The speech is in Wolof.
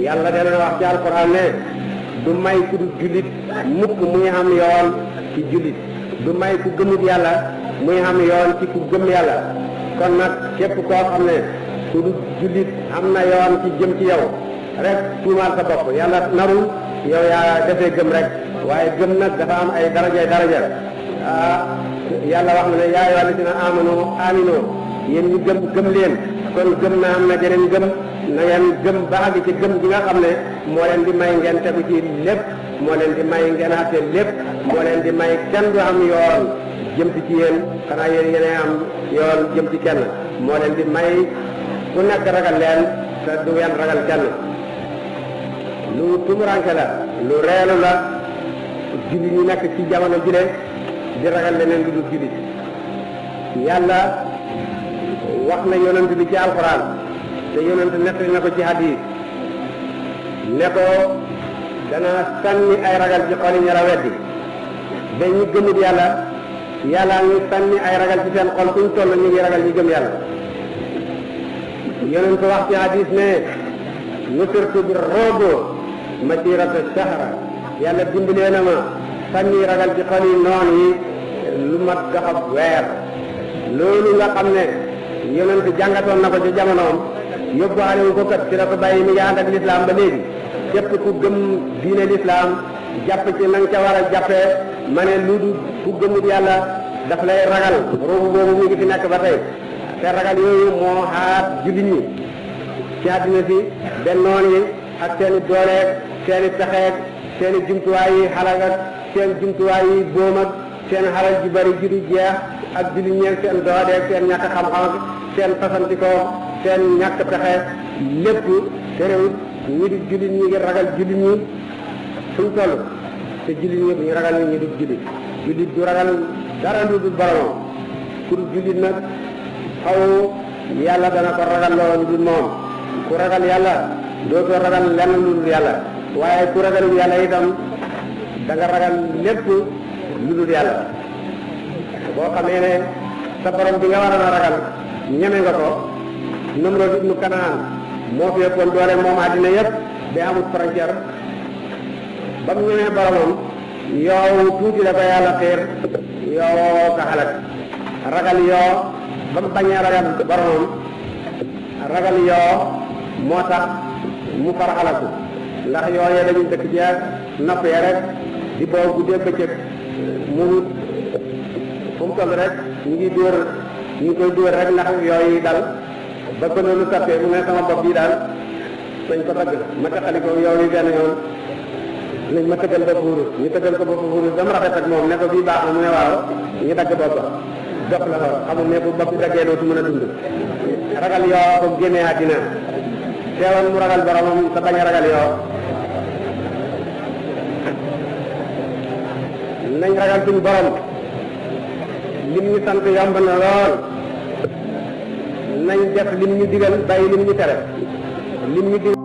yàlla dana wax ci alquran ne du may ku du jullit mukk muy xam yoon ci jullit du may ku gëmut yàlla muy xam yoon ci ku gëm yàlla kon nag képp koo xam ne ku du jullit am na yoon ci jëm ci yow rek tuumaal sa bopp yàlla narul yow yaa defee gëm rek waaye gëm nag dafa am ay daraja yàlla wax na ne yaa ayyuhal lazina amanu yéen ñu gëm leen kon gëm na am na jeneen gëm na ngeen gëm ba àgg ci gëm gi nga xam ne moo leen di may ngeen tegu ci lépp moo leen di may ngeen àtte lépp moo leen di may kenn du am yoon jëm ci yéen xanaa yéen am yoon jëm ci kenn moo leen di may ku nekk ragal leen te du ngeen ragal kenn lu tumuranke la lu reelu la jullit ñu nekk ci jamono jile di ragal leneen lu dul jullit yàlla wax na yonent bi ci alxuraan te yonent nettali na ko ci hadis ne ko dana sànni ay ragal ci xol yi ña la weddi ba ñu gëmut yàlla yàlla ngi sànni ay ragal ci seen xol kuñ toll ñu ngi ragal ñu gëm yàlla yonent wax ci hadis ne nusirtu bi robo masirata shahra yàlla dimbalee na ma sànni ragal ci xol yi noon yi lu mat doxab weer loolu nga xam ne yonent jàngatoon na ko ci jamonoom yóbbu alewu ko kat ci la ko bàyyi mi ngi ànd ak lislaam ba léegi képp ku gëm diine lislaam jàpp ci na nga ca war a jàppee ma ne lu du ku gëmut yàlla daf lay ragal roobu boobu mu ngi fi nekk ba tey te ragal yooyu moo xaat jullit ñi ci àddina si bennoon yi ak seeni dooleeg seeni pexeeg seeni jumtuwaay yi xalag ak seen jumtuwaay yi boom ak seen xalal ju bari ju du jeex ak jullit ñeeg seen doodeeg seen ñàkk xam-xam ak seen fasantikoo seen ñàkk pexe lépp terewut ñi di jullit ñi ngi ragal jullit ñi suñ toll te jullit ñi bu ñu ragal ñi di jullit du ragal dara lu dul boromam ku du jullit nag xaw yàlla dana ko ragal loolu dul moom ku ragal yàlla dootoo ragal lenn lu dul yàlla waaye ku ragalul yàlla itam da nga ragal lépp lu dul yàlla boo xamee ne sa borom bi nga waroon a ragal ñeme nga ko Namrod ibnu Kanaan moo fi ëppoon doole moom àddina yëpp ba amut frontière ba mu ñemee boromam yow tuuti la ko yàlla xiir yoo ka xalak ragal yoo ba mu bañee ragal boromam ragal yoo moo tax mu far xalaku ndax yooyee dañu dëkk ci nopp ya rek di boo guddee bëccëg mu fu mu toll rek ñu ngi koy dóor rek ndax yooyu dal ba ko noonu tappee mu ne sama bopp bii daal nañ ko dagg ma taxali ko yooyu benn yoon nañ ma tëggal bopp wurus ñu tëggal ko bopp wurus dama rafet ak moom ne ko bii baax na mu ne waaw ñu dagg bopp dox la ko xamul ne bu bopp bi daggee dootu mën a dund ragal yoo ko génnee àddina teewoon mu ragal boromam te bañ a ragal yoo nañ ragal suñu borom lim ñu sant yomb na lool nañ def lim ñu digal bàyyi lim ñu tere lim ñu digal